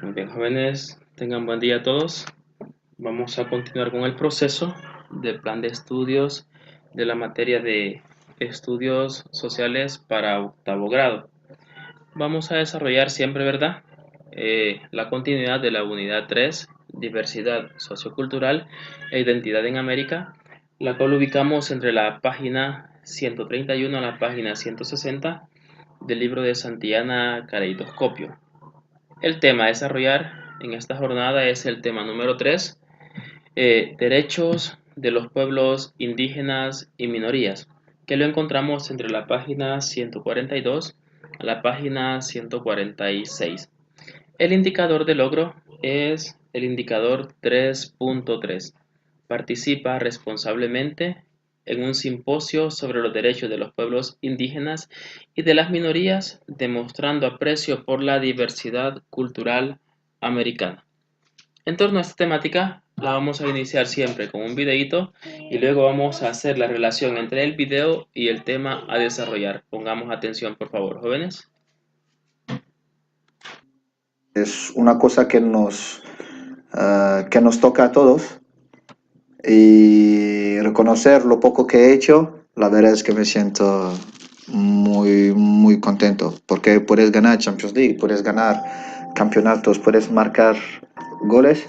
Muy bien, jóvenes, tengan buen día a todos. Vamos a continuar con el proceso del plan de estudios de la materia de estudios sociales para octavo grado. Vamos a desarrollar siempre, ¿verdad? La continuidad de la unidad 3, diversidad sociocultural e identidad en América, la cual ubicamos entre la página 131 a la página 160 del libro de Santillana Caleidoscopio. El tema a desarrollar en esta jornada es el tema número 3, derechos de los pueblos indígenas y minorías, que lo encontramos entre la página 142 a la página 146. El indicador de logro es el indicador 3.3. Participa responsablemente en un simposio sobre los derechos de los pueblos indígenas y de las minorías, demostrando aprecio por la diversidad cultural americana. En torno a esta temática, la vamos a iniciar siempre con un videíto y luego vamos a hacer la relación entre el video y el tema a desarrollar. Pongamos atención, por favor, jóvenes. Es una cosa que nos toca a todos y reconocer lo poco que he hecho, la verdad es que me siento muy contento porque puedes ganar Champions League, puedes ganar campeonatos, puedes marcar goles,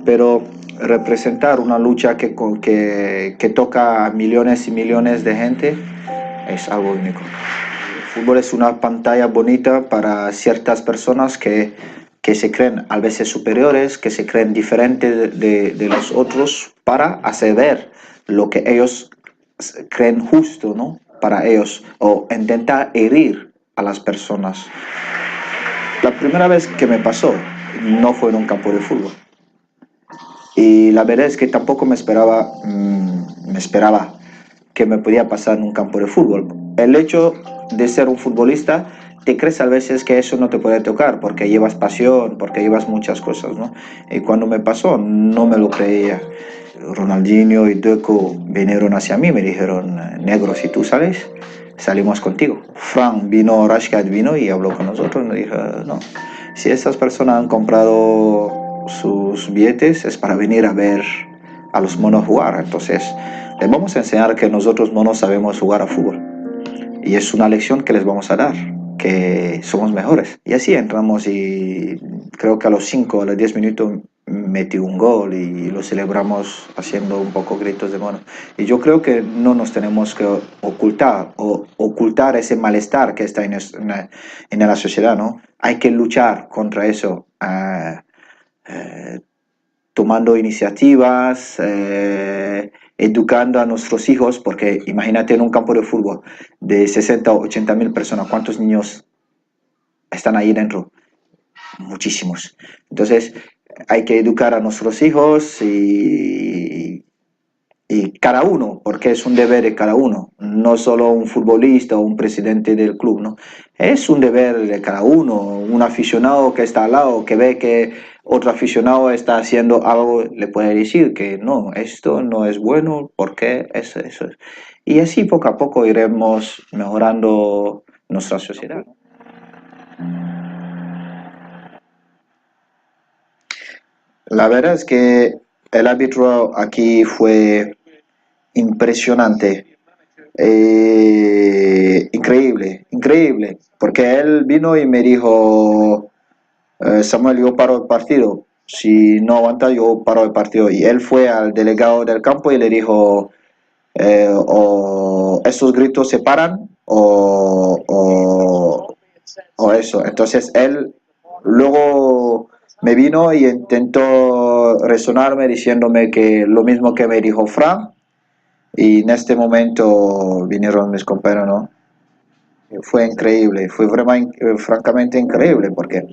pero representar una lucha que toca a millones y millones de gente es algo único. El fútbol es una pantalla bonita para ciertas personas que se creen a veces superiores, que se creen diferentes de los otros para hacer ver lo que ellos creen justo, ¿no? Para ellos, o intentar herir a las personas. La primera vez que me pasó no fue en un campo de fútbol. Y la verdad es que tampoco me esperaba que me podía pasar en un campo de fútbol. El hecho de ser un futbolista, te crees a veces que eso no te puede tocar porque llevas pasión, porque llevas muchas cosas, ¿no? Y cuando me pasó, no me lo creía. Ronaldinho y Deco vinieron hacia mí, me dijeron, negro, si tú sales, salimos contigo. Frank vino, Rashad vino y habló con nosotros y me dijo, no, si estas personas han comprado sus billetes es para venir a ver a los monos jugar, entonces les vamos a enseñar que nosotros monos sabemos jugar a fútbol y es una lección que les vamos a dar, que somos mejores. Y así entramos y creo que a los 5 a los 10 minutos metí un gol y lo celebramos haciendo un poco gritos de mono. Y yo creo que no nos tenemos que ocultar ese malestar que está en la sociedad, ¿no? Hay que luchar contra eso. Tomando iniciativas, educando a nuestros hijos, porque imagínate en un campo de fútbol de 60 o 80 mil personas, ¿cuántos niños están ahí dentro? Muchísimos. Entonces, hay que educar a nuestros hijos y cada uno, porque es un deber de cada uno, no solo un futbolista o un presidente del club, ¿no? Es un deber de cada uno, un aficionado que está al lado, que ve que otro aficionado está haciendo algo, le puede decir que no, esto no es bueno, porque eso es. Y así poco a poco iremos mejorando nuestra sociedad. La verdad es que el árbitro aquí fue impresionante. Increíble, porque él vino y me dijo, Samuel, yo paro el partido, si no aguanta yo paro el partido. Y él fue al delegado del campo y le dijo, o estos gritos se paran o eso. Entonces él luego me vino y intentó resonarme diciéndome que lo mismo que me dijo Fran, y en este momento vinieron mis compañeros, ¿no? Fue increíble, fue francamente increíble, porque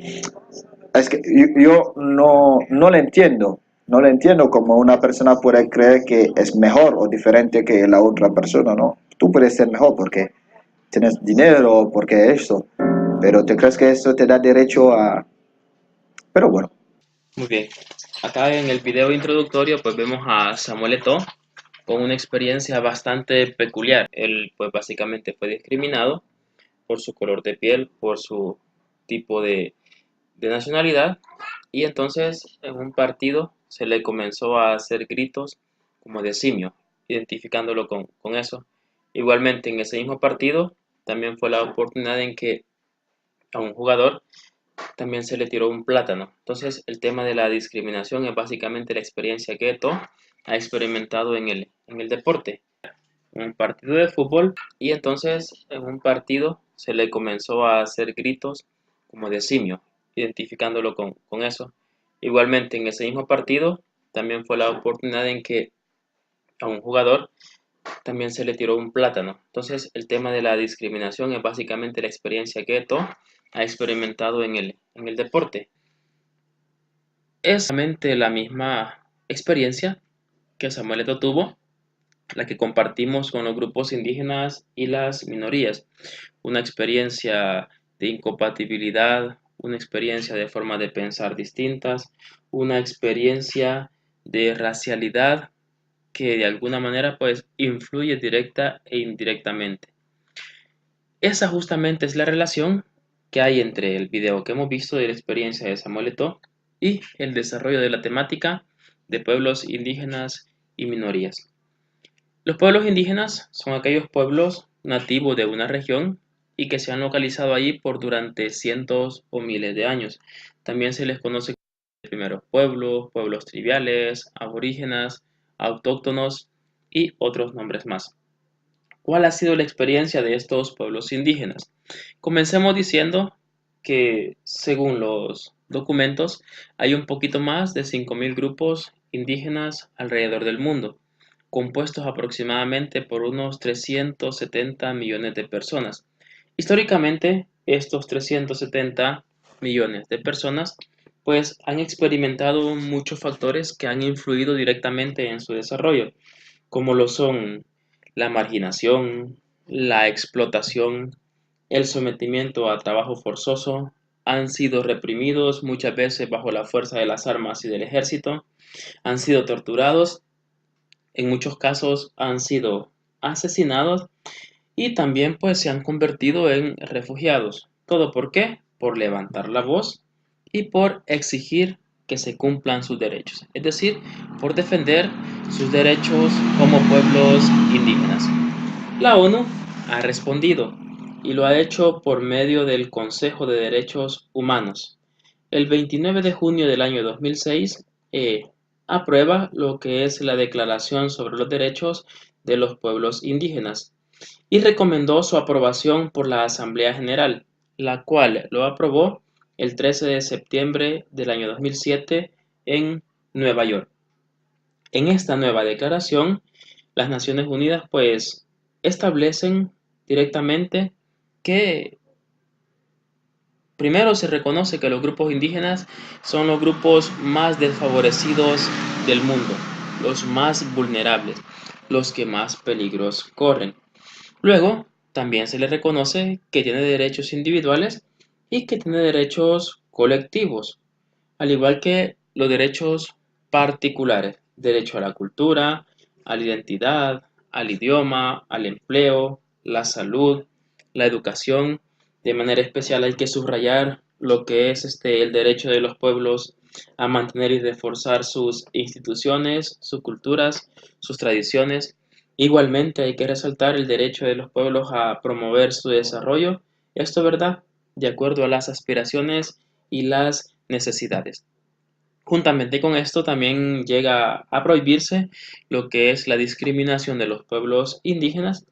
es que yo no le entiendo, no le entiendo cómo una persona puede creer que es mejor o diferente que la otra persona, ¿no? Tú puedes ser mejor porque tienes dinero, porque esto, pero ¿te crees que esto te da derecho a...? Pero bueno. Muy bien. Acá en el video introductorio pues vemos a Samuel Eto'o con una experiencia bastante peculiar. Él pues básicamente fue discriminado por su color de piel, por su tipo de nacionalidad y entonces en un partido se le comenzó a hacer gritos como de simio, identificándolo con eso. Igualmente en ese mismo partido también fue la oportunidad en que a un jugador también se le tiró un plátano. Entonces el tema de la discriminación es básicamente la experiencia que Eto'o ha experimentado en el deporte. En un partido de fútbol, y entonces en un partido se le comenzó a hacer gritos como de simio, identificándolo con eso. Igualmente en ese mismo partido también fue la oportunidad en que a un jugador también se le tiró un plátano. Entonces el tema de la discriminación es básicamente la experiencia que Eto'o ha experimentado en el deporte. Es realmente la misma experiencia que Samuel Eto'o tuvo, la que compartimos con los grupos indígenas y las minorías. Una experiencia de incompatibilidad, una experiencia de formas de pensar distintas, una experiencia de racialidad que de alguna manera pues influye directa e indirectamente. Esa justamente es la relación que hay entre el video que hemos visto de la experiencia de Samuel Eto'o y el desarrollo de la temática de pueblos indígenas y minorías. Los pueblos indígenas son aquellos pueblos nativos de una región y que se han localizado allí por durante cientos o miles de años. También se les conoce como primeros pueblos, pueblos triviales, aborígenas, autóctonos y otros nombres más. ¿Cuál ha sido la experiencia de estos pueblos indígenas? Comencemos diciendo que, según los documentos, hay un poquito más de 5.000 grupos indígenas alrededor del mundo, compuestos aproximadamente por unos 370 millones de personas. Históricamente, estos 370 millones de personas pues han experimentado muchos factores que han influido directamente en su desarrollo, como lo son la marginación, la explotación, el sometimiento a trabajo forzoso, han sido reprimidos muchas veces bajo la fuerza de las armas y del ejército, han sido torturados, en muchos casos han sido asesinados y también pues se han convertido en refugiados. ¿Todo por qué? Por levantar la voz y por exigir que se cumplan sus derechos, es decir, por defender sus derechos como pueblos indígenas. La ONU ha respondido y lo ha hecho por medio del Consejo de Derechos Humanos. El 29 de junio del año 2006 aprueba lo que es la Declaración sobre los Derechos de los Pueblos Indígenas y recomendó su aprobación por la Asamblea General, la cual lo aprobó el 13 de septiembre del año 2007 en Nueva York. En esta nueva declaración, las Naciones Unidas pues establecen directamente que primero se reconoce que los grupos indígenas son los grupos más desfavorecidos del mundo, los más vulnerables, los que más peligros corren. Luego, también se le reconoce que tiene derechos individuales y que tiene derechos colectivos, al igual que los derechos particulares, derecho a la cultura, a la identidad, al idioma, al empleo, la salud, la educación. De manera especial hay que subrayar lo que es el derecho de los pueblos a mantener y reforzar sus instituciones, sus culturas, sus tradiciones. Igualmente hay que resaltar el derecho de los pueblos a promover su desarrollo, esto, ¿verdad?, de acuerdo a las aspiraciones y las necesidades. Juntamente con esto también llega a prohibirse lo que es la discriminación de los pueblos indígenas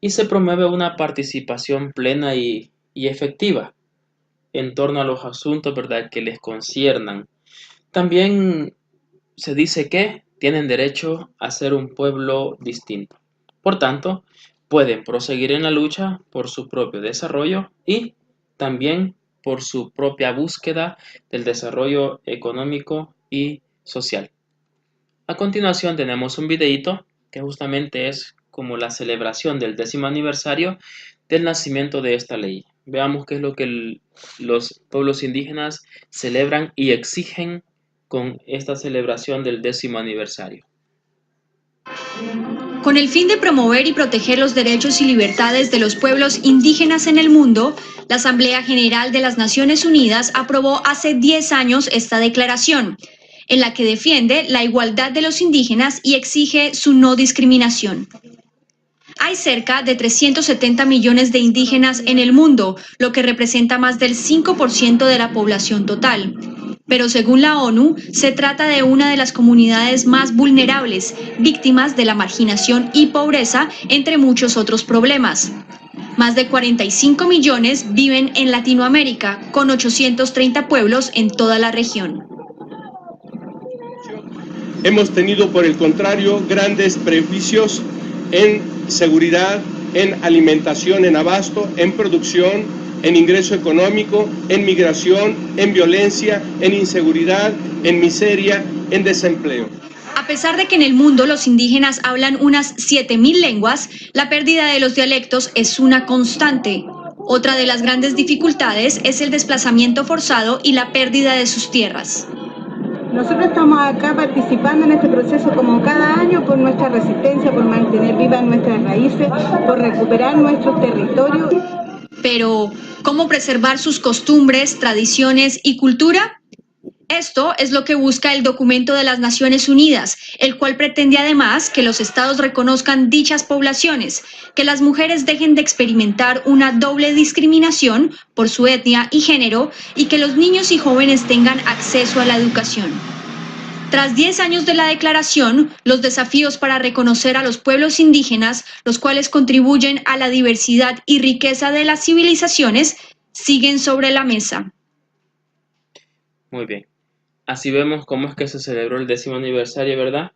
y se promueve una participación plena y efectiva en torno a los asuntos, ¿verdad?, que les conciernan. También se dice que tienen derecho a ser un pueblo distinto. Por tanto, pueden proseguir en la lucha por su propio desarrollo y también por su propia búsqueda del desarrollo económico y social. A continuación tenemos un videíto que justamente es como la celebración del 10º aniversario del nacimiento de esta ley. Veamos qué es lo que los pueblos indígenas celebran y exigen con esta celebración del 10º aniversario. Con el fin de promover y proteger los derechos y libertades de los pueblos indígenas en el mundo, la Asamblea General de las Naciones Unidas aprobó hace 10 años esta declaración, en la que defiende la igualdad de los indígenas y exige su no discriminación. Hay cerca de 370 millones de indígenas en el mundo, lo que representa más del 5% de la población total. Pero según la ONU, se trata de una de las comunidades más vulnerables, víctimas de la marginación y pobreza, entre muchos otros problemas. Más de 45 millones viven en Latinoamérica, con 830 pueblos en toda la región. Hemos tenido, por el contrario, grandes prejuicios en seguridad, en alimentación, en abasto, en producción, en ingreso económico, en migración, en violencia, en inseguridad, en miseria, en desempleo. A pesar de que en el mundo los indígenas hablan unas 7.000 lenguas, la pérdida de los dialectos es una constante. Otra de las grandes dificultades es el desplazamiento forzado y la pérdida de sus tierras. Nosotros estamos acá participando en este proceso como cada año por nuestra resistencia, por mantener vivas nuestras raíces, por recuperar nuestros territorios. Pero, ¿cómo preservar sus costumbres, tradiciones y cultura? Esto es lo que busca el documento de las Naciones Unidas, el cual pretende además que los estados reconozcan dichas poblaciones, que las mujeres dejen de experimentar una doble discriminación por su etnia y género y que los niños y jóvenes tengan acceso a la educación. Tras 10 años de la declaración, los desafíos para reconocer a los pueblos indígenas, los cuales contribuyen a la diversidad y riqueza de las civilizaciones, siguen sobre la mesa. Muy bien. Así vemos cómo es que se celebró el 10º aniversario, ¿verdad?,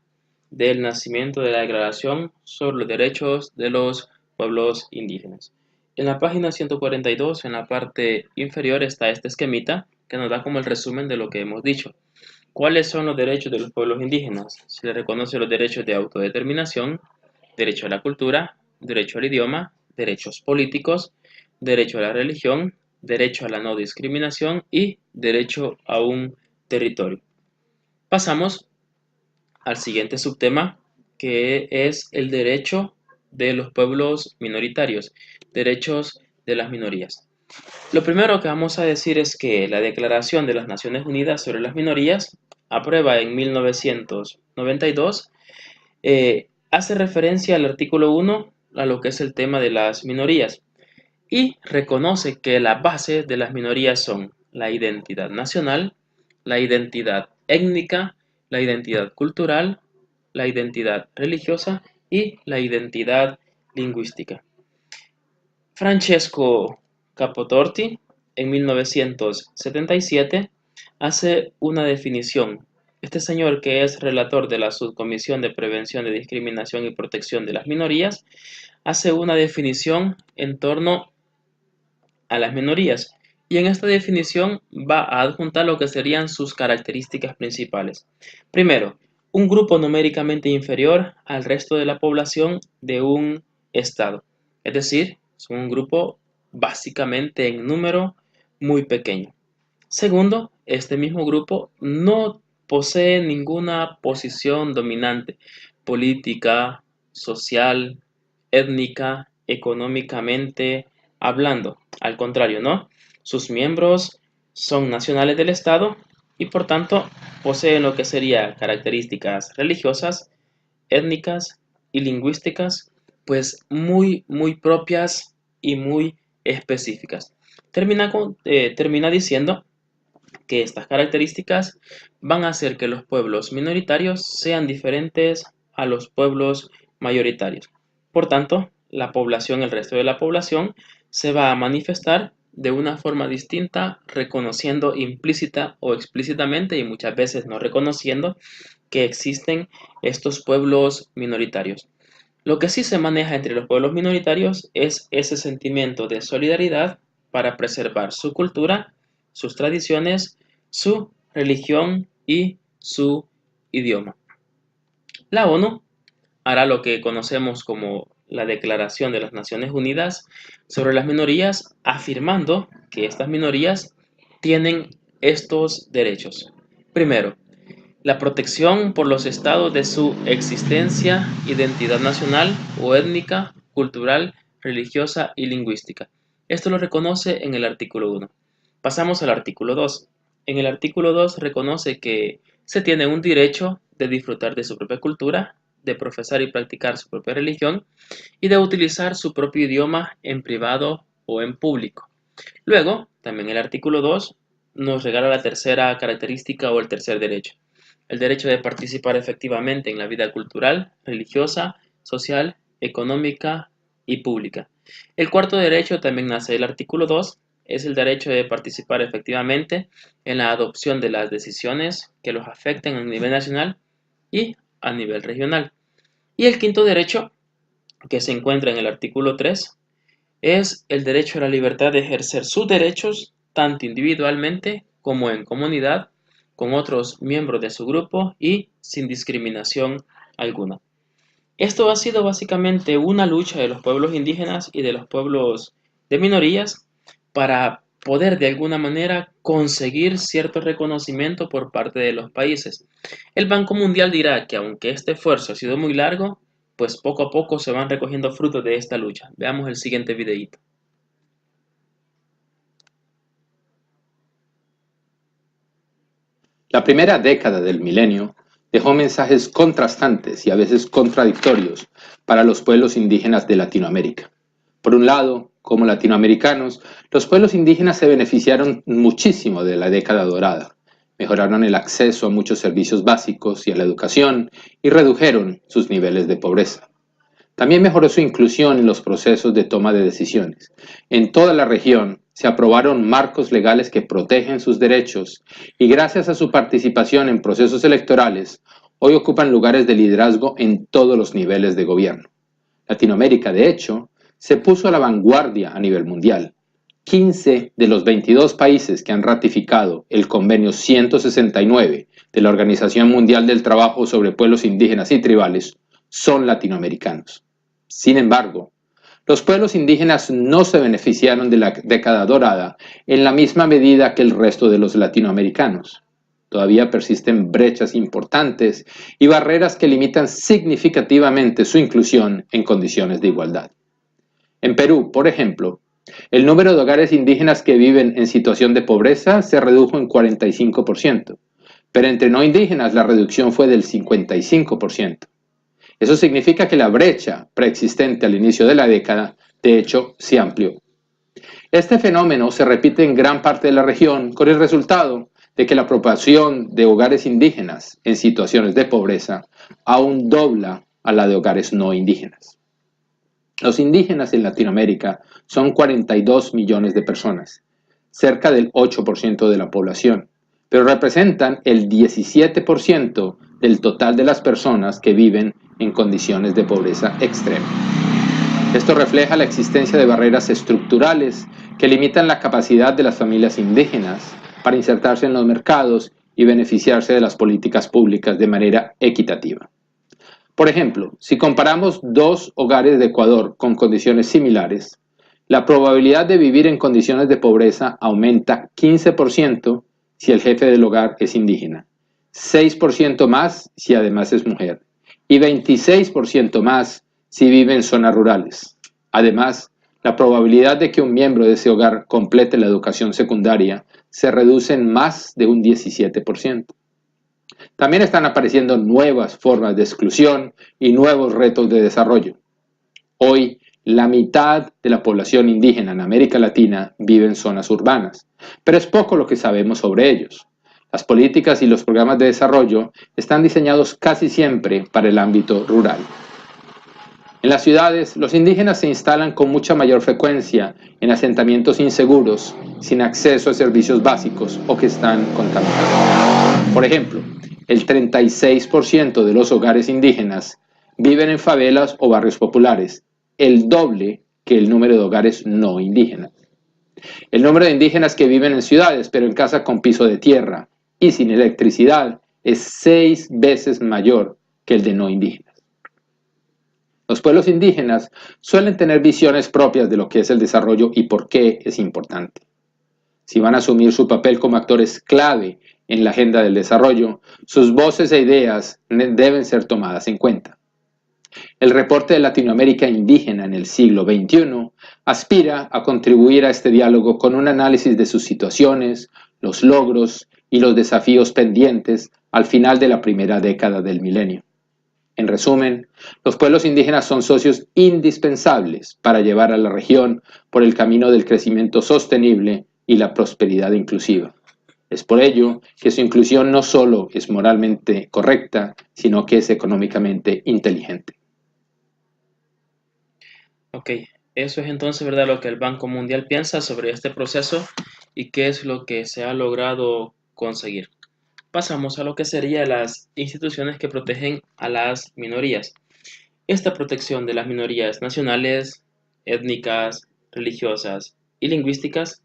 del nacimiento de la Declaración sobre los Derechos de los Pueblos Indígenas. En la página 142, en la parte inferior, está este esquemita que nos da como el resumen de lo que hemos dicho. ¿Cuáles son los derechos de los pueblos indígenas? Se les reconoce los derechos de autodeterminación, derecho a la cultura, derecho al idioma, derechos políticos, derecho a la religión, derecho a la no discriminación y derecho a un territorio. Pasamos al siguiente subtema, que es el derecho de los pueblos minoritarios, derechos de las minorías. Lo primero que vamos a decir es que la Declaración de las Naciones Unidas sobre las Minorías, aprueba en 1992, hace referencia al artículo 1 a lo que es el tema de las minorías y reconoce que la base de las minorías son la identidad nacional, la identidad étnica, la identidad cultural, la identidad religiosa y la identidad lingüística. Francesco Capotorti, en 1977, hace una definición. Este señor, que es relator de la Subcomisión de Prevención de Discriminación y Protección de las Minorías, hace una definición en torno a las minorías. Y en esta definición va a adjuntar lo que serían sus características principales. Primero, un grupo numéricamente inferior al resto de la población de un estado. Es decir, son un grupo básicamente en número muy pequeño. Segundo, este mismo grupo no posee ninguna posición dominante, política, social, étnica, económicamente hablando. Al contrario, ¿no? Sus miembros son nacionales del Estado y por tanto poseen lo que serían características religiosas, étnicas y lingüísticas, pues muy propias y muy específicas. Termina diciendo que estas características van a hacer que los pueblos minoritarios sean diferentes a los pueblos mayoritarios. Por tanto, el resto de la población, se va a manifestar de una forma distinta, reconociendo implícita o explícitamente, y muchas veces no reconociendo, que existen estos pueblos minoritarios. Lo que sí se maneja entre los pueblos minoritarios es ese sentimiento de solidaridad para preservar su cultura, sus tradiciones, su religión y su idioma. La ONU hará lo que conocemos como la Declaración de las Naciones Unidas sobre las minorías, afirmando que estas minorías tienen estos derechos. Primero, la protección por los estados de su existencia, identidad nacional o étnica, cultural, religiosa y lingüística. Esto lo reconoce en el artículo 1. Pasamos al artículo 2. En el artículo 2 reconoce que se tiene un derecho de disfrutar de su propia cultura, de profesar y practicar su propia religión y de utilizar su propio idioma en privado o en público. Luego, también el artículo 2 nos regala la tercera característica o el tercer derecho. El derecho de participar efectivamente en la vida cultural, religiosa, social, económica y pública. El cuarto derecho también nace del artículo 2, es el derecho de participar efectivamente en la adopción de las decisiones que los afecten a nivel nacional y a nivel regional. Y el quinto derecho, que se encuentra en el artículo 3, es el derecho a la libertad de ejercer sus derechos tanto individualmente como en comunidad con otros miembros de su grupo y sin discriminación alguna. Esto ha sido básicamente una lucha de los pueblos indígenas y de los pueblos de minorías para poder de alguna manera conseguir cierto reconocimiento por parte de los países. El Banco Mundial dirá que aunque este esfuerzo ha sido muy largo, pues poco a poco se van recogiendo frutos de esta lucha. Veamos el siguiente videíto. La primera década del milenio dejó mensajes contrastantes y a veces contradictorios para los pueblos indígenas de Latinoamérica. Por un lado, como latinoamericanos, los pueblos indígenas se beneficiaron muchísimo de la década dorada. Mejoraron el acceso a muchos servicios básicos y a la educación y redujeron sus niveles de pobreza. También mejoró su inclusión en los procesos de toma de decisiones. En toda la región se aprobaron marcos legales que protegen sus derechos y gracias a su participación en procesos electorales, hoy ocupan lugares de liderazgo en todos los niveles de gobierno. Latinoamérica, de hecho, se puso a la vanguardia a nivel mundial. 15 de los 22 países que han ratificado el Convenio 169 de la Organización Mundial del Trabajo sobre Pueblos Indígenas y Tribales son latinoamericanos. Sin embargo, los pueblos indígenas no se beneficiaron de la década dorada en la misma medida que el resto de los latinoamericanos. Todavía persisten brechas importantes y barreras que limitan significativamente su inclusión en condiciones de igualdad. En Perú, por ejemplo, el número de hogares indígenas que viven en situación de pobreza se redujo en 45%, pero entre no indígenas la reducción fue del 55%. Eso significa que la brecha preexistente al inicio de la década, de hecho, se amplió. Este fenómeno se repite en gran parte de la región con el resultado de que la proporción de hogares indígenas en situaciones de pobreza aún dobla a la de hogares no indígenas. Los indígenas en Latinoamérica son 42 millones de personas, cerca del 8% de la población, pero representan el 17% del total de las personas que viven en condiciones de pobreza extrema. Esto refleja la existencia de barreras estructurales que limitan la capacidad de las familias indígenas para insertarse en los mercados y beneficiarse de las políticas públicas de manera equitativa. Por ejemplo, si comparamos dos hogares de Ecuador con condiciones similares, la probabilidad de vivir en condiciones de pobreza aumenta 15% si el jefe del hogar es indígena, 6% más si además es mujer y 26% más si vive en zonas rurales. Además, la probabilidad de que un miembro de ese hogar complete la educación secundaria se reduce en más de un 17%. También están apareciendo nuevas formas de exclusión y nuevos retos de desarrollo. Hoy, la mitad de la población indígena en América Latina vive en zonas urbanas, pero es poco lo que sabemos sobre ellos. Las políticas y los programas de desarrollo están diseñados casi siempre para el ámbito rural. En las ciudades, los indígenas se instalan con mucha mayor frecuencia en asentamientos inseguros, sin acceso a servicios básicos o que están contaminados. Por ejemplo, el 36% de los hogares indígenas viven en favelas o barrios populares, el doble que el número de hogares no indígenas. El número de indígenas que viven en ciudades, pero en casa con piso de tierra y sin electricidad, es 6 veces mayor que el de no indígenas. Los pueblos indígenas suelen tener visiones propias de lo que es el desarrollo y por qué es importante. Si van a asumir su papel como actores clave en la agenda del desarrollo, sus voces e ideas deben ser tomadas en cuenta. El reporte de Latinoamérica indígena en el siglo XXI aspira a contribuir a este diálogo con un análisis de sus situaciones, los logros y los desafíos pendientes al final de la primera década del milenio. En resumen, los pueblos indígenas son socios indispensables para llevar a la región por el camino del crecimiento sostenible y la prosperidad inclusiva. Es por ello que su inclusión no solo es moralmente correcta, sino que es económicamente inteligente. Ok, eso es entonces, ¿verdad?, lo que el Banco Mundial piensa sobre este proceso y qué es lo que se ha logrado conseguir. Pasamos a lo que serían las instituciones que protegen a las minorías. Esta protección de las minorías nacionales, étnicas, religiosas y lingüísticas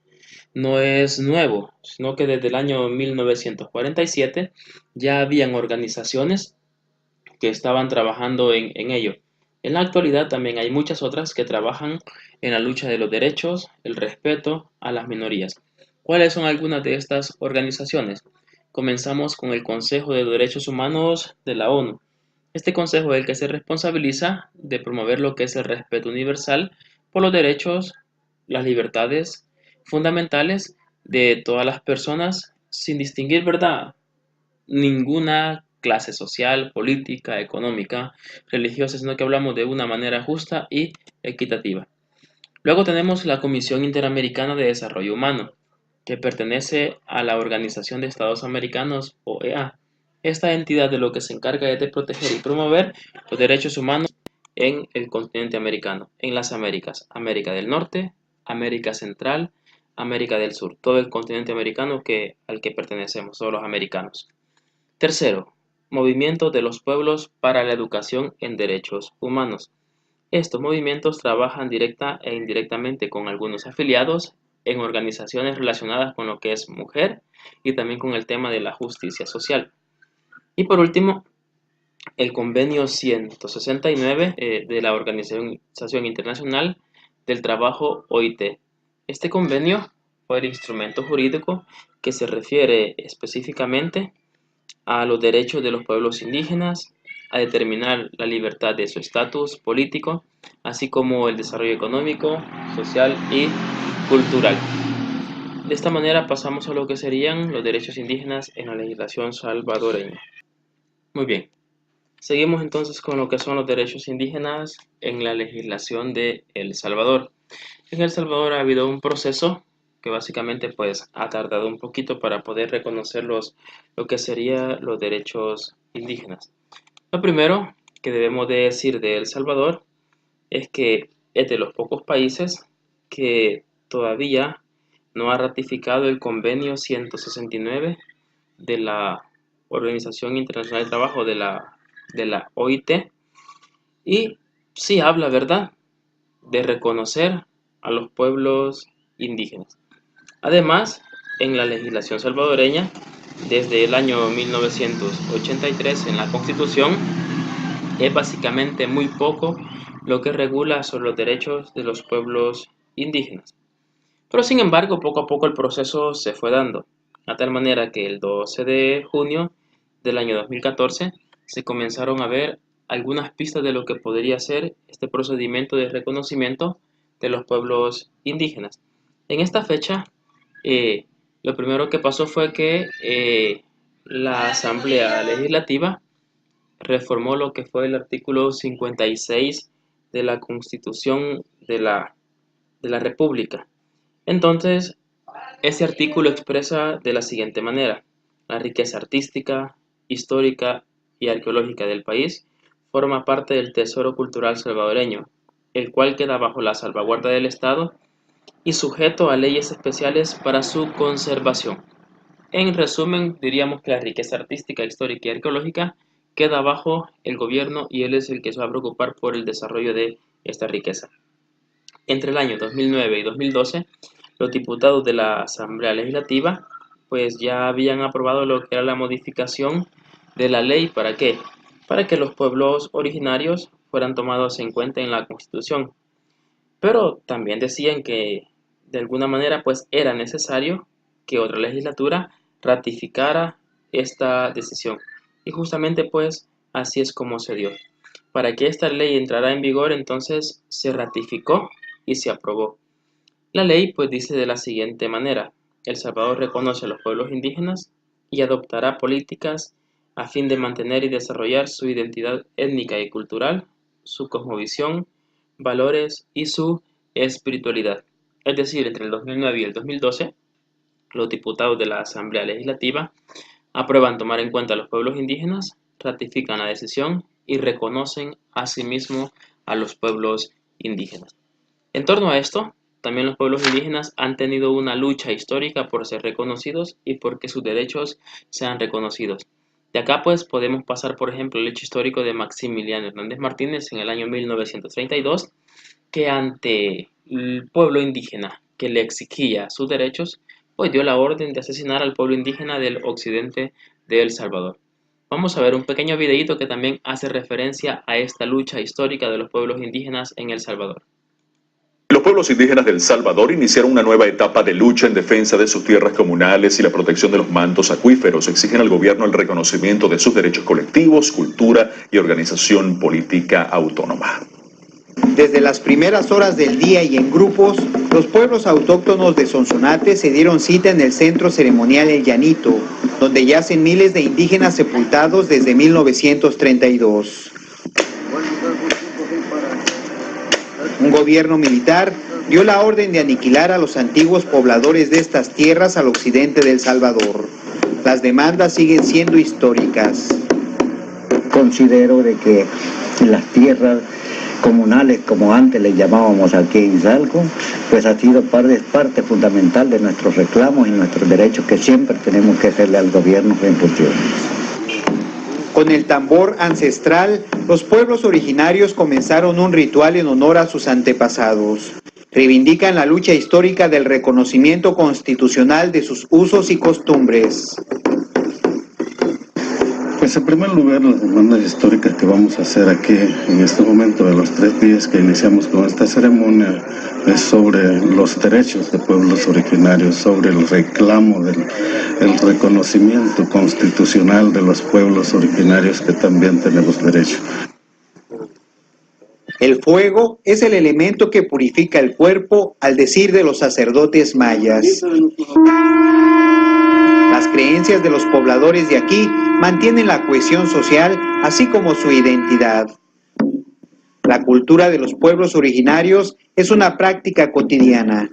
no es nuevo, sino que desde el año 1947 ya habían organizaciones que estaban trabajando en ello. En la actualidad también hay muchas otras que trabajan en la lucha de los derechos, el respeto a las minorías. ¿Cuáles son algunas de estas organizaciones? Comenzamos con el Consejo de Derechos Humanos de la ONU. Este consejo es el que se responsabiliza de promover lo que es el respeto universal por los derechos, las libertades fundamentales de todas las personas, sin distinguir, ¿verdad?, ninguna clase social, política, económica, religiosa, sino que hablamos de una manera justa y equitativa. Luego tenemos la Comisión Interamericana de Desarrollo Humano, que pertenece a la Organización de Estados Americanos, OEA. Esta entidad de lo que se encarga es de proteger y promover los derechos humanos en el continente americano, en las Américas, América del Norte, América Central, América del Sur, todo el continente americano al que pertenecemos, todos los americanos. Tercero, movimiento de los pueblos para la educación en derechos humanos. Estos movimientos trabajan directa e indirectamente con algunos afiliados en organizaciones relacionadas con lo que es mujer y también con el tema de la justicia social. Y por último, el convenio 169 de la Organización Internacional del Trabajo, OIT. Este convenio fue el instrumento jurídico que se refiere específicamente a los derechos de los pueblos indígenas, a determinar la libertad de su estatus político, así como el desarrollo económico, social y cultural. De esta manera pasamos a lo que serían los derechos indígenas en la legislación salvadoreña. Muy bien, seguimos entonces con lo que son los derechos indígenas en la legislación de El Salvador. En El Salvador ha habido un proceso que básicamente pues ha tardado un poquito para poder reconocer lo que serían los derechos indígenas. Lo primero que debemos de decir de El Salvador es que es de los pocos países que todavía no ha ratificado el convenio 169 de la Organización Internacional del Trabajo de la OIT, y sí habla, ¿verdad?, de reconocer a los pueblos indígenas. Además, en la legislación salvadoreña, desde el año 1983 en la Constitución, es básicamente muy poco lo que regula sobre los derechos de los pueblos indígenas. Pero sin embargo, poco a poco el proceso se fue dando, a tal manera que el 12 de junio del año 2014 se comenzaron a ver algunas pistas de lo que podría ser este procedimiento de reconocimiento de los pueblos indígenas. En esta fecha, lo primero que pasó fue que la Asamblea Legislativa reformó lo que fue el artículo 56 de la Constitución de la República. Entonces, ese artículo expresa de la siguiente manera: la riqueza artística, histórica y arqueológica del país forma parte del tesoro cultural salvadoreño, el cual queda bajo la salvaguarda del Estado y sujeto a leyes especiales para su conservación. En resumen, diríamos que la riqueza artística, histórica y arqueológica queda bajo el gobierno y él es el que se va a preocupar por el desarrollo de esta riqueza. Entre el año 2009 y 2012, los diputados de la Asamblea Legislativa pues ya habían aprobado lo que era la modificación de la ley. ¿Para qué? Para que los pueblos originarios fueran tomados en cuenta en la Constitución. Pero también decían que de alguna manera pues era necesario que otra legislatura ratificara esta decisión. Y justamente pues así es como se dio. Para que esta ley entrara en vigor, entonces se ratificó y se aprobó. La ley pues dice de la siguiente manera: El Salvador reconoce a los pueblos indígenas y adoptará políticas a fin de mantener y desarrollar su identidad étnica y cultural, su cosmovisión, valores y su espiritualidad. Es decir, entre el 2009 y el 2012, los diputados de la Asamblea Legislativa aprueban tomar en cuenta a los pueblos indígenas, ratifican la decisión y reconocen asimismo a los pueblos indígenas. En torno a esto, también los pueblos indígenas han tenido una lucha histórica por ser reconocidos y porque sus derechos sean reconocidos. De acá pues podemos pasar, por ejemplo, el hecho histórico de Maximiliano Hernández Martínez en el año 1932, que ante el pueblo indígena que le exigía sus derechos, pues dio la orden de asesinar al pueblo indígena del occidente de El Salvador. Vamos a ver un pequeño videíto que también hace referencia a esta lucha histórica de los pueblos indígenas en El Salvador. Los pueblos indígenas de El Salvador iniciaron una nueva etapa de lucha en defensa de sus tierras comunales y la protección de los mantos acuíferos. Exigen al gobierno el reconocimiento de sus derechos colectivos, cultura y organización política autónoma. Desde las primeras horas del día y en grupos, los pueblos autóctonos de Sonsonate se dieron cita en el centro ceremonial El Llanito, donde yacen miles de indígenas sepultados desde 1932. Un gobierno militar dio la orden de aniquilar a los antiguos pobladores de estas tierras al occidente de El Salvador. Las demandas siguen siendo históricas. Considero de que las tierras comunales, como antes les llamábamos aquí en Izalco, pues ha sido parte fundamental de nuestros reclamos y nuestros derechos que siempre tenemos que hacerle al gobierno en función. Con el tambor ancestral, los pueblos originarios comenzaron un ritual en honor a sus antepasados. Reivindican la lucha histórica del reconocimiento constitucional de sus usos y costumbres. Pues en primer lugar, las demandas históricas que vamos a hacer aquí en este momento de los 3 días que iniciamos con esta ceremonia es sobre los derechos de pueblos originarios, sobre el reclamo del reconocimiento constitucional de los pueblos originarios que también tenemos derecho. El fuego es el elemento que purifica el cuerpo, al decir de los sacerdotes mayas. Las creencias de los pobladores de aquí mantienen la cohesión social, así como su identidad. La cultura de los pueblos originarios es una práctica cotidiana.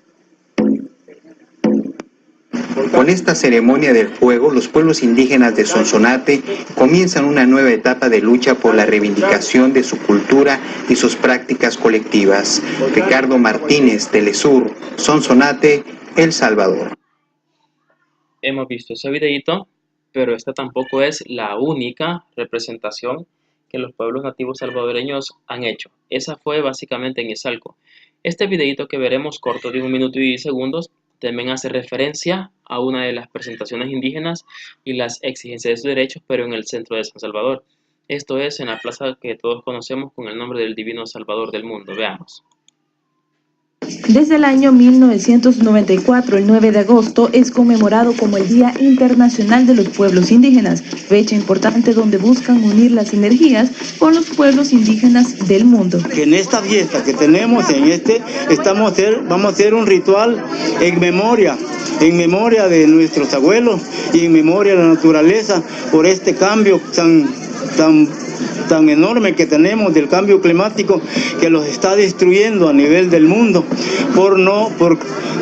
Con esta ceremonia del fuego, los pueblos indígenas de Sonsonate comienzan una nueva etapa de lucha por la reivindicación de su cultura y sus prácticas colectivas. Ricardo Martínez, Telesur, Sonsonate, El Salvador. Hemos visto ese videíto, pero esta tampoco es la única representación que los pueblos nativos salvadoreños han hecho. Esa fue básicamente en Izalco. Este videíto que veremos, corto de 1 minuto y 10 segundos, también hace referencia a una de las presentaciones indígenas y las exigencias de sus derechos, pero en el centro de San Salvador. Esto es en la plaza que todos conocemos con el nombre del Divino Salvador del Mundo. Veamos. Desde el año 1994, el 9 de agosto es conmemorado como el Día Internacional de los Pueblos Indígenas, fecha importante donde buscan unir las energías con los pueblos indígenas del mundo. Que en esta fiesta que tenemos, vamos a hacer un ritual en memoria de nuestros abuelos y en memoria de la naturaleza por este cambio tan enorme que tenemos del cambio climático que los está destruyendo a nivel del mundo,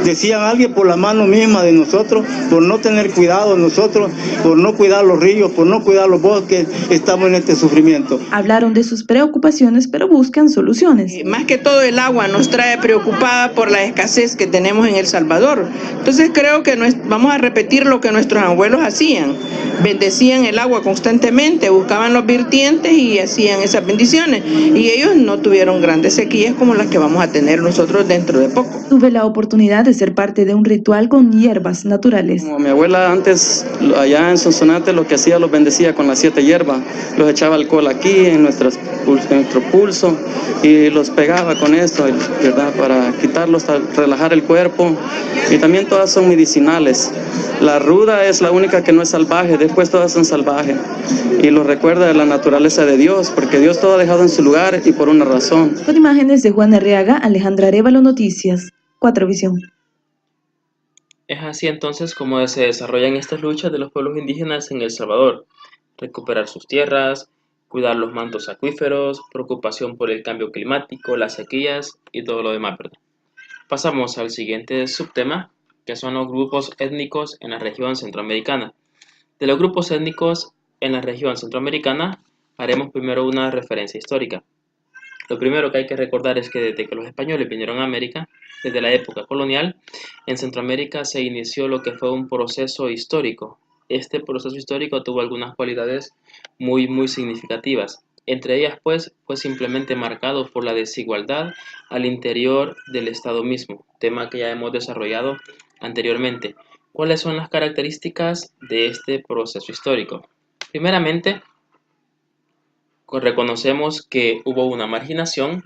decían alguien, por la mano misma de nosotros, por no tener cuidado de nosotros, por no cuidar los ríos, por no cuidar los bosques, estamos en este sufrimiento. Hablaron de sus preocupaciones, pero buscan soluciones. Más que todo el agua nos trae preocupada por la escasez que tenemos en El Salvador. Entonces creo que vamos a repetir lo que nuestros abuelos hacían. Bendecían el agua constantemente, buscaban los vertientes fuentes y hacían esas bendiciones. Y ellos no tuvieron grandes sequías como las que vamos a tener nosotros dentro de poco. Tuve la oportunidad de ser parte de un ritual con hierbas naturales. Como mi abuela antes, allá en Sonsonate, lo que hacía, los bendecía con las 7 hierbas. Los echaba alcohol aquí en nuestro pulso y los pegaba con esto, ¿verdad? Para quitarlos, relajar el cuerpo. Y también todas son medicinales. La ruda es la única que no es salvaje, después todas son salvajes. Y lo recuerda de la naturaleza de Dios, porque Dios todo ha dejado en su lugar y por una razón. Con imágenes de Juan Arriaga, Alejandra Arévalo, Noticias 4 Visión. Es así entonces como se desarrollan estas luchas de los pueblos indígenas en El Salvador. Recuperar sus tierras, cuidar los mantos acuíferos, preocupación por el cambio climático, las sequías y todo lo demás, ¿verdad? Pasamos al siguiente subtema, que son los grupos étnicos en la región centroamericana. De los grupos étnicos en la región centroamericana, haremos primero una referencia histórica. Lo primero que hay que recordar es que desde que los españoles vinieron a América, desde la época colonial, en Centroamérica se inició lo que fue un proceso histórico. Este proceso histórico tuvo algunas cualidades muy significativas. Entre ellas, pues, fue simplemente marcado por la desigualdad al interior del Estado mismo, tema que ya hemos desarrollado anteriormente. ¿Cuáles son las características de este proceso histórico? Primeramente, reconocemos que hubo una marginación,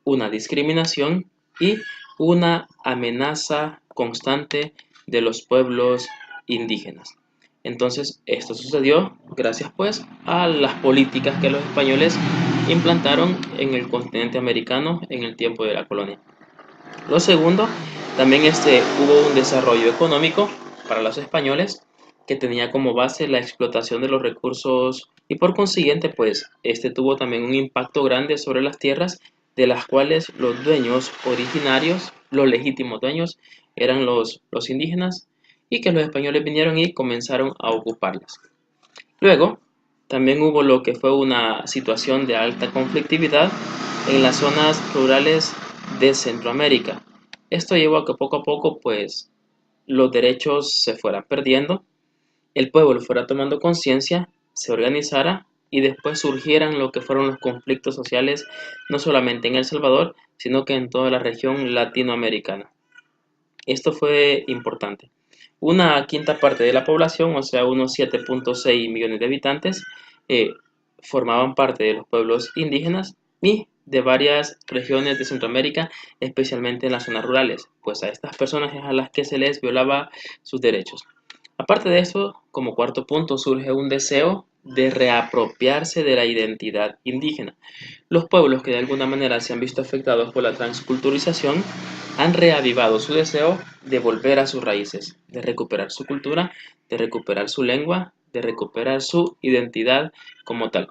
una discriminación y una amenaza constante de los pueblos indígenas. Entonces, esto sucedió gracias pues a las políticas que los españoles implantaron en el continente americano en el tiempo de la colonia. Lo segundo, también hubo un desarrollo económico para los españoles que tenía como base la explotación de los recursos y por consiguiente pues tuvo también un impacto grande sobre las tierras de las cuales los dueños originarios, los legítimos dueños, eran los indígenas y que los españoles vinieron y comenzaron a ocuparlas. Luego, también hubo lo que fue una situación de alta conflictividad en las zonas rurales de Centroamérica. Esto llevó a que poco a poco pues los derechos se fueran perdiendo, el pueblo fuera tomando conciencia, se organizara y después surgieran lo que fueron los conflictos sociales no solamente en El Salvador, sino que en toda la región latinoamericana. Esto fue importante. Una quinta parte de la población, o sea, unos 7.6 millones de habitantes, formaban parte de los pueblos indígenas y de varias regiones de Centroamérica, especialmente en las zonas rurales, pues a estas personas es a las que se les violaba sus derechos. Aparte de eso, como cuarto punto, surge un deseo de reapropiarse de la identidad indígena. Los pueblos que de alguna manera se han visto afectados por la transculturización han reavivado su deseo de volver a sus raíces, de recuperar su cultura, de recuperar su lengua, de recuperar su identidad como tal.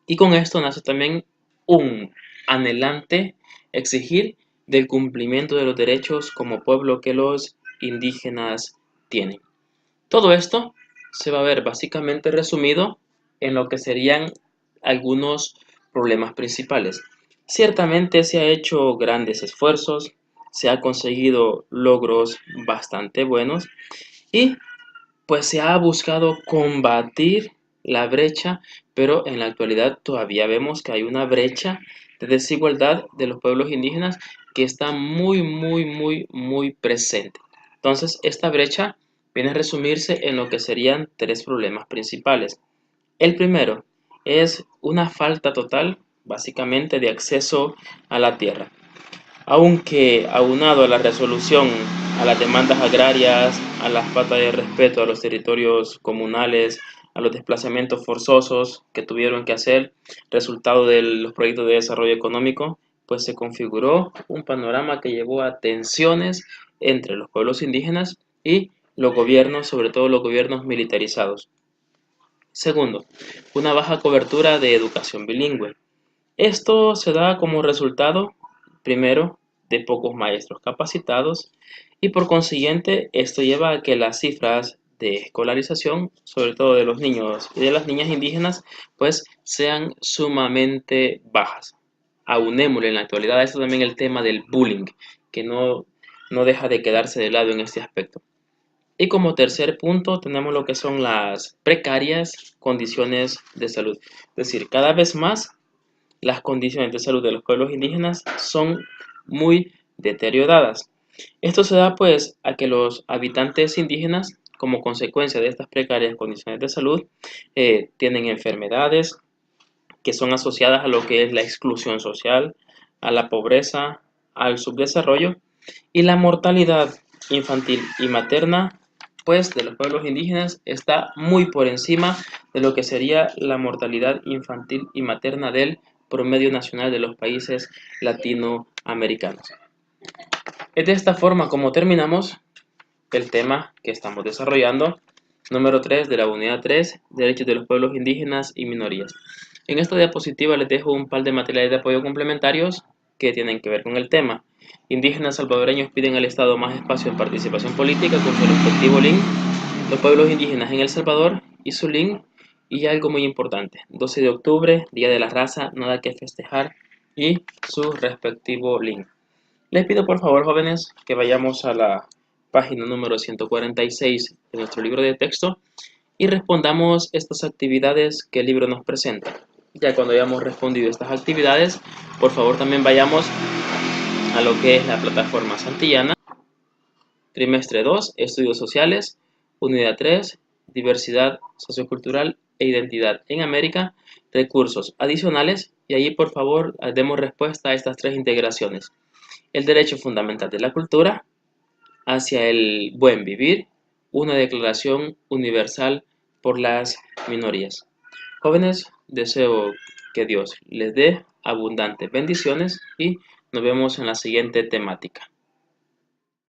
Y con esto nace también un anhelante exigir del cumplimiento de los derechos como pueblo que los indígenas tienen. Todo esto se va a ver básicamente resumido en lo que serían algunos problemas principales. Ciertamente se ha hecho grandes esfuerzos, se ha conseguido logros bastante buenos y pues se ha buscado combatir la brecha, pero en la actualidad todavía vemos que hay una brecha de desigualdad de los pueblos indígenas que está muy presente. Entonces, esta brecha viene a resumirse en lo que serían 3 problemas principales. El primero es una falta total, básicamente, de acceso a la tierra. Aunque aunado a la resolución, a las demandas agrarias, a las faltas de respeto a los territorios comunales, a los desplazamientos forzosos que tuvieron que hacer, resultado de los proyectos de desarrollo económico, pues se configuró un panorama que llevó a tensiones entre los pueblos indígenas y los gobiernos, sobre todo los gobiernos militarizados. Segundo, una baja cobertura de educación bilingüe. Esto se da como resultado, primero, de pocos maestros capacitados y por consiguiente esto lleva a que las cifras de escolarización, sobre todo de los niños y de las niñas indígenas, pues sean sumamente bajas. Aunémosle en la actualidad a esto también el tema del bullying, que no deja de quedarse de lado en este aspecto. Y como tercer punto tenemos lo que son las precarias condiciones de salud. Es decir, cada vez más las condiciones de salud de los pueblos indígenas son muy deterioradas. Esto se da pues a que los habitantes indígenas, como consecuencia de estas precarias condiciones de salud, tienen enfermedades que son asociadas a lo que es la exclusión social, a la pobreza, al subdesarrollo y la mortalidad infantil y materna pues de los pueblos indígenas está muy por encima de lo que sería la mortalidad infantil y materna del promedio nacional de los países latinoamericanos. Es de esta forma como terminamos el tema que estamos desarrollando, número 3 de la unidad 3, Derechos de los Pueblos Indígenas y Minorías. En esta diapositiva les dejo un par de materiales de apoyo complementarios que tienen que ver con el tema. Indígenas salvadoreños piden al Estado más espacio en participación política con su respectivo link, los pueblos indígenas en El Salvador y su link, y algo muy importante, 12 de octubre, Día de la Raza, nada que festejar, y su respectivo link. Les pido por favor, jóvenes, que vayamos a la página número 146 de nuestro libro de texto y respondamos estas actividades que el libro nos presenta. Ya cuando hayamos respondido estas actividades, por favor también vayamos a lo que es la plataforma Santillana, trimestre 2, Estudios Sociales, unidad 3, Diversidad Sociocultural e Identidad en América, recursos adicionales, y allí por favor demos respuesta a estas tres integraciones. El derecho fundamental de la cultura, hacia el buen vivir, una declaración universal por las minorías. Jóvenes, deseo que Dios les dé abundantes bendiciones y nos vemos en la siguiente temática.